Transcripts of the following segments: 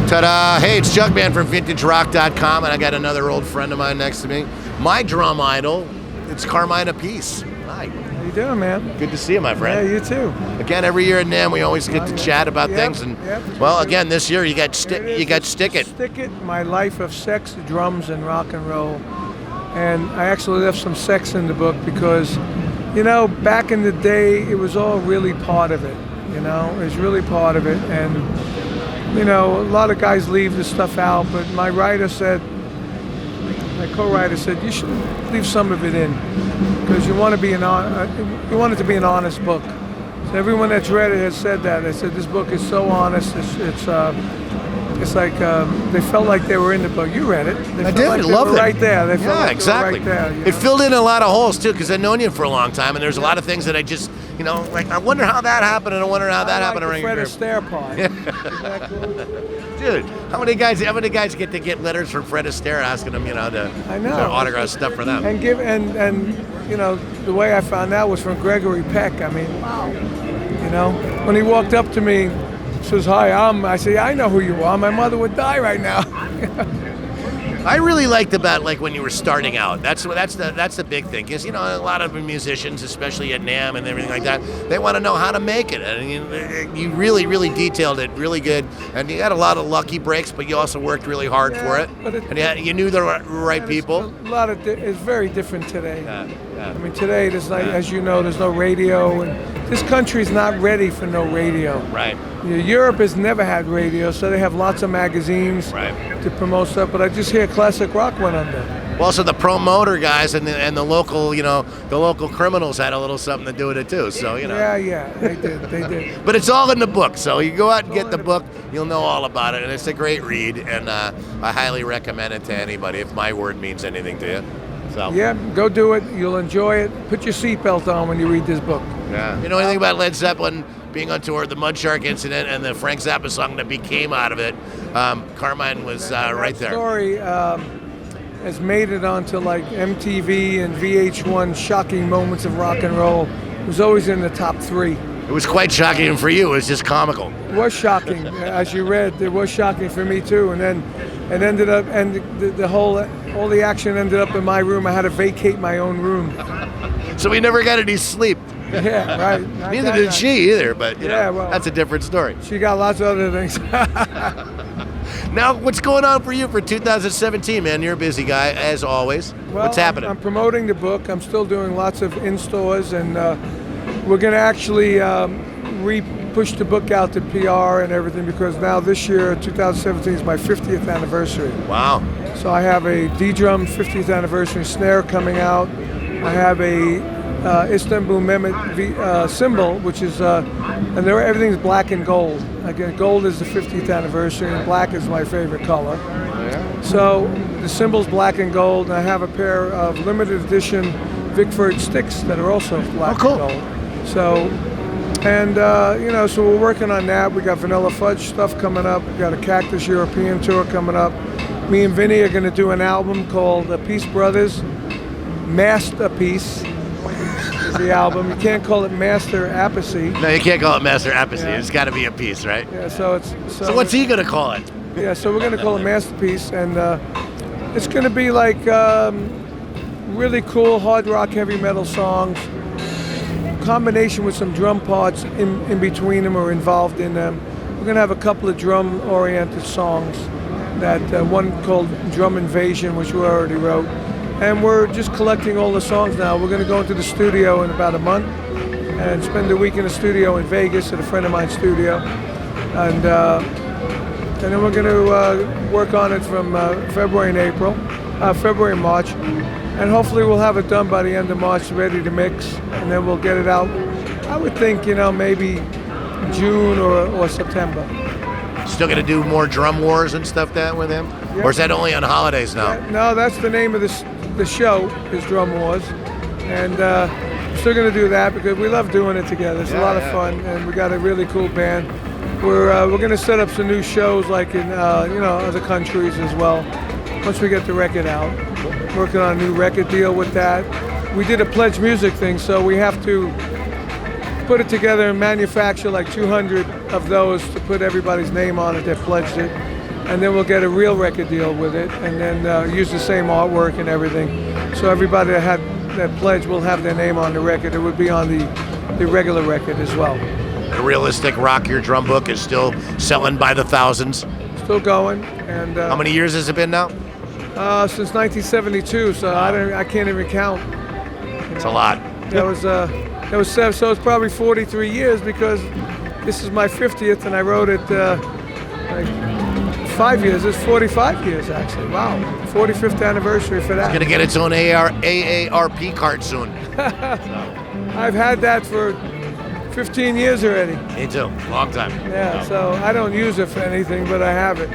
Ta-da! Hey, it's Jugman from VintageRock.com, and I got another old friend of mine next to me. My drum idol, it's Carmine Appice. Hi. How you doing, man? Good to see you, my friend. Yeah, you too. Again, every year at NAMM, we always get to chat about things, and well, again, this year you got Stick It. Stick It, My Life of Sex, Drums, and Rock and Roll. And I actually left some sex in the book because, you know, back in the day, it was all really part of it. You know, it was really part of it, and you know, a lot of guys leave this stuff out, but my co-writer said, you should leave some of it in because you want it to be an honest book. So everyone that's read it has said that. They said this book is so honest. It's like they felt like they were in the book. You read it. I did. Like Loved it. Right there. They felt like exactly. They were right there, It filled in a lot of holes too, because I've known you for a long time, and there's a lot of things that I just, you know, like I wonder how that happened, and I wonder how that happened. The Fred Astaire part. Isn't that cool? Dude, how many guys get letters from Fred Astaire asking them, you know, to autograph stuff for them? And you know, the way I found out was from Gregory Peck. I mean, wow. You know, when he walked up to me, says, "Hi, I say, I know who you are. My mother would die right now." I really liked about like when you were starting out. That's the big thing, because you know a lot of musicians, especially at NAMM and everything like that, they want to know how to make it, and you really detailed it, really good, and you had a lot of lucky breaks, but you also worked really hard for it, and you knew the right people. It's very different today. Yeah. I mean, today there's like, as you know, there's no radio, and this country's not ready for no radio. Right. Europe has never had radio, so they have lots of magazines to promote stuff. But I just hear classic rock went under. Well, so the promoter guys and the local, you know, the local criminals had a little something to do with it too. So you know. Yeah, they did. But it's all in the book, so you go out and get the book, you'll know all about it, and it's a great read, and I highly recommend it to anybody if my word means anything to you. So. Yeah, go do it. You'll enjoy it. Put your seatbelt on when you read this book. Yeah. You know anything about Led Zeppelin being on tour, the Mud Shark incident, and the Frank Zappa song that became out of it? Carmine was right there. That story has made it onto like MTV and VH1 shocking moments of rock and roll. It was always in the top 3. It was quite shocking for you. It was just comical. It was shocking, as you read. It was shocking for me too. And then it ended up, and all the action ended up in my room. I had to vacate my own room. So we never got any sleep. Yeah, right. Neither did she either, but you know, well, that's a different story. She got lots of other things. Now, what's going on for you for 2017, man? You're a busy guy, as always. Well, what's happening? I'm promoting the book. I'm still doing lots of in-stores, and we're going to actually push the book out to PR and everything, because now this year, 2017, is my 50th anniversary. Wow. So I have a D-Drum 50th anniversary snare coming out. I have a Istanbul Mehmet cymbal, which is, and everything's black and gold. Again, gold is the 50th anniversary, and black is my favorite color. So the cymbal's black and gold, and I have a pair of limited edition Vickford sticks that are also black and gold. So, and you know, so we're working on that. We got Vanilla Fudge stuff coming up. We got a Cactus European tour coming up. Me and Vinny are going to do an album called Appice Brothers Masterpiece. Is the album. You can't call it Master Appice. No, you can't call it Master Appice. Yeah. It's got to be a piece, right? Yeah. So what's he gonna call it? Yeah. So we're gonna call it Masterpiece, and it's gonna be like really cool hard rock, heavy metal songs, combination with some drum parts in between them or involved in them. We're gonna have a couple of drum-oriented songs. That one called Drum Invasion, which we already wrote. And we're just collecting all the songs now. We're going to go into the studio in about a month and spend a week in the studio in Vegas at a friend of mine's studio. And then we're going to work on it from February and March. And hopefully we'll have it done by the end of March, ready to mix. And then we'll get it out, I would think, you know, maybe June or September. Still going to do more drum wars and stuff with him? Yeah. Or is that only on holidays now? Yeah, no, that's the name of the show, is Drum Wars. And still going to do that because we love doing it together. It's a lot of fun, and we got a really cool band. We're going to set up some new shows like in you know, other countries as well. Once we get the record out, working on a new record deal with that. We did a pledge music thing, so we have to put it together and manufacture like 200 of those to put everybody's name on it that pledged it. and then we'll get a real record deal with it, and then use the same artwork and everything. So everybody that had that pledge will have their name on the record. It would be on the regular record as well. The Realistic Rock Your Drum Book is still selling by the thousands. Still going. And how many years has it been now? Since 1972, so I can't even count. It's a lot. That was seven, so it's probably 43 years because this is my 50th, and I wrote it like 5 years. It's 45 years actually. Wow, 45th anniversary for that. It's gonna get its own AARP card soon. I've had that for 15 years already. Me too, long time. Yeah, so I don't use it for anything, but I have it.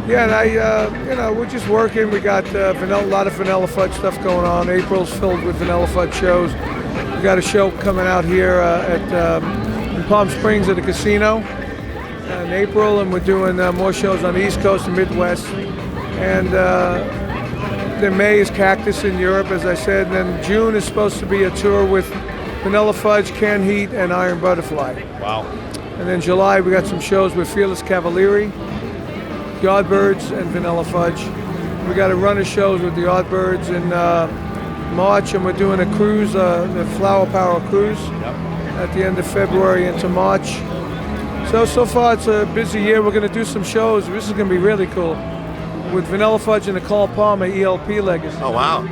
Yeah, and we're just working. We got a lot of Vanilla Fudge stuff going on. April's filled with Vanilla Fudge shows. We got a show coming out here in Palm Springs at the casino in April, and we're doing more shows on the East Coast and Midwest. And then May is Cactus in Europe, as I said. And then June is supposed to be a tour with Vanilla Fudge, Canned Heat, and Iron Butterfly. Wow. And then July, we got some shows with Fearless Cavalieri, Yardbirds, and Vanilla Fudge. We got a run of shows with the Yardbirds in March, and we're doing a cruise, the Flower Power Cruise, at the end of February into March. So far it's a busy year. We're going to do some shows. This is going to be really cool with Vanilla Fudge and the Carl Palmer ELP Legacy. Oh, wow.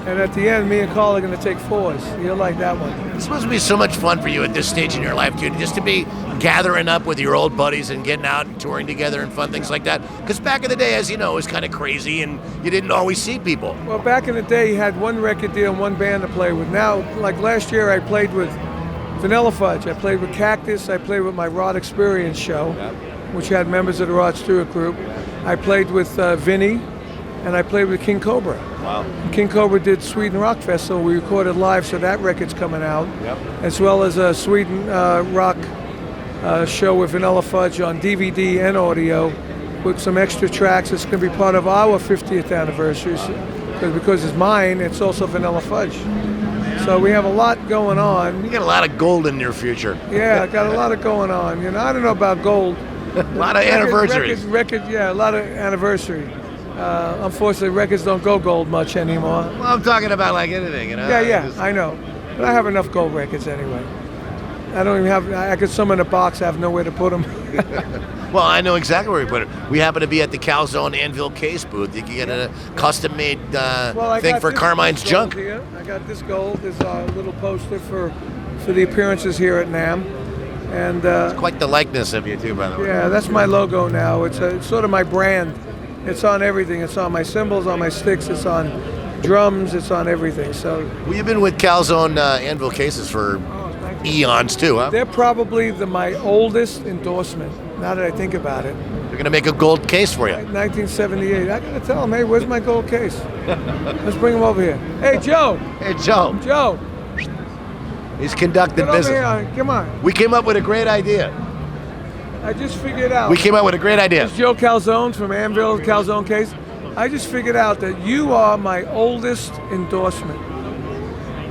And at the end, me and Carl are going to take fours. You'll like that one. It's supposed to be so much fun for you at this stage in your life, dude, just to be gathering up with your old buddies and getting out and touring together and fun things like that. Because back in the day, as you know, it was kind of crazy and you didn't always see people. Well, back in the day, you had one record deal and one band to play with. Now, like last year, I played with Vanilla Fudge. I played with Cactus. I played with my Rod Experience show, which had members of the Rod Stewart group. I played with Vinny, and I played with King Cobra. Wow. King Cobra did Sweden Rock Festival. We recorded live, so that record's coming out. Yep. As well as a Sweden rock show with Vanilla Fudge on DVD and audio with some extra tracks. It's going to be part of our 50th anniversary. Because it's mine, it's also Vanilla Fudge. So we have a lot going on. You got a lot of gold in your future. Yeah, I got a lot of going on. You know, I don't know about gold. A lot of anniversaries. Yeah, a lot of anniversary. Unfortunately, records don't go gold much anymore. Well, I'm talking about like anything, you know? Yeah, I know. But I have enough gold records anyway. I don't even have, I got some in a box, I have nowhere to put them. Well, I know exactly where we put it. We happen to be at the Calzone Anvil Case booth. You can get a custom-made thing for Carmine's junk. Here. I got this gold. There's a little poster for the appearances here at NAMM. And it's quite the likeness of you too, by the way. Yeah, that's my logo now. It's sort of my brand. It's on everything. It's on my cymbals, on my sticks. It's on drums. It's on everything. So. Well, you've been with Calzone Anvil Cases for eons too, huh? They're probably my oldest endorsement. Now that I think about it. They're gonna make a gold case for you. 1978. I gotta tell them, hey, where's my gold case? Let's bring him over here. Hey, Joe. Hey, Joe. Joe. He's conducting Get business. over here. Come on. We came up with a great idea. I just figured out. We came up with a great idea. It's Joe Calzone from Anvil Calzone Case. I just figured out that you are my oldest endorsement.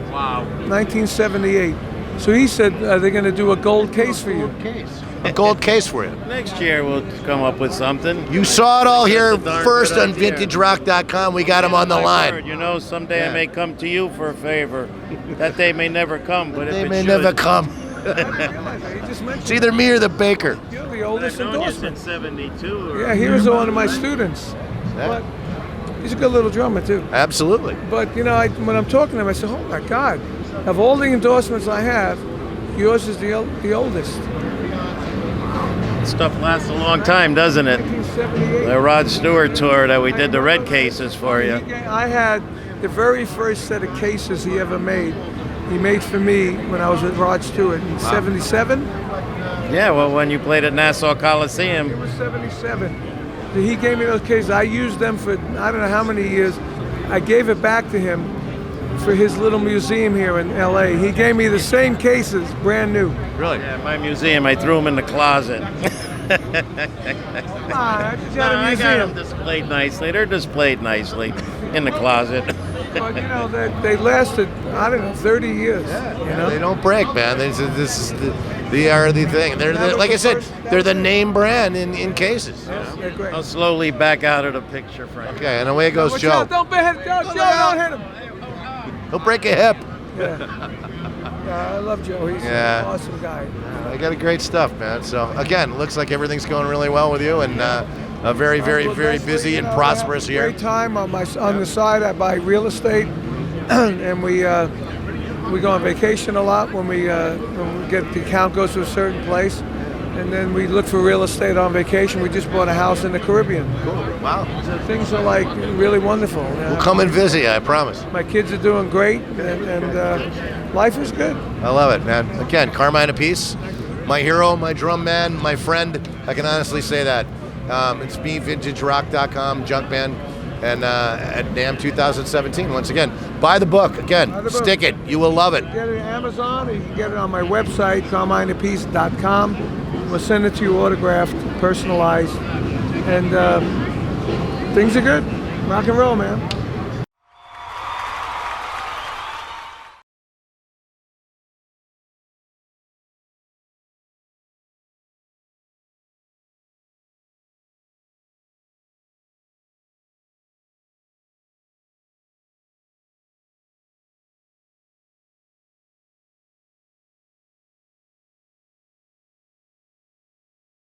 Wow. 1978. So he said they're going to do a gold case for you. A gold case for you. Next year we'll come up with something. You saw it all here That's a darn first good on idea. VintageRock.com. We got him on the My line. word, you know, someday Yeah. I may come to you for a favor. That day may never come, but They if it may should, never come. You just mentioned It's either me or the baker. you're the I've oldest known you endorsement. since '72. Or Yeah, he was one of my students. Yeah. But he's a good little drummer too. Absolutely. But you know, when I'm talking to him, I say, "Oh my God, of all the endorsements I have, yours is the oldest." Stuff lasts a long time, doesn't it? 1978. The Rod Stewart tour that we did the red cases for you. I had the very first set of cases he ever made. He made for me when I was with Rod Stewart in '77. Yeah, well, when you played at Nassau It Coliseum, was '77. He gave me those cases. I used them for I don't know how many years. I gave it back to him for his little museum here in L.A. He gave me the same cases, brand new. Really? yeah, my museum, I threw them in the closet. Come on, I just had a I got them museum. displayed nicely. They're displayed nicely in the closet. But you know, they lasted, I don't know, 30 years. You know? They don't break, man. They are the thing. They're That was like I the said, first- they're the name brand in cases. They're great. I'll slowly back out of the picture, Frank. Okay, and away goes Watch Joe. out, don't hit Joe, don't hit him. He'll break a hip. Yeah. Yeah, I love Joe. He's Yeah. an awesome guy. I got a great stuff, man. So again, looks like everything's going really well with you, and a very, very, Well, very that's busy great, and you know, prosperous I have a year. Great time on the side. I buy real estate, and we go on vacation a lot when we get the account goes to a certain place, and then we look for real estate on vacation. We just bought a house in the Caribbean. Cool. Wow. So things are like really wonderful. We'll come and visit you, I promise. My kids are doing great, and life is good. I love it, man. Again, Carmine Appice, my hero, my drum man, my friend. I can honestly say that. It's me, vintagerock.com, Junkman, and at NAMM 2017. Once again, buy the book. Again, Buy the book. stick it. You will love it. Get it on Amazon, or you can get it on my website, carmineappice.com. We'll send it to you autographed, personalized, and things are good. Rock and roll, man.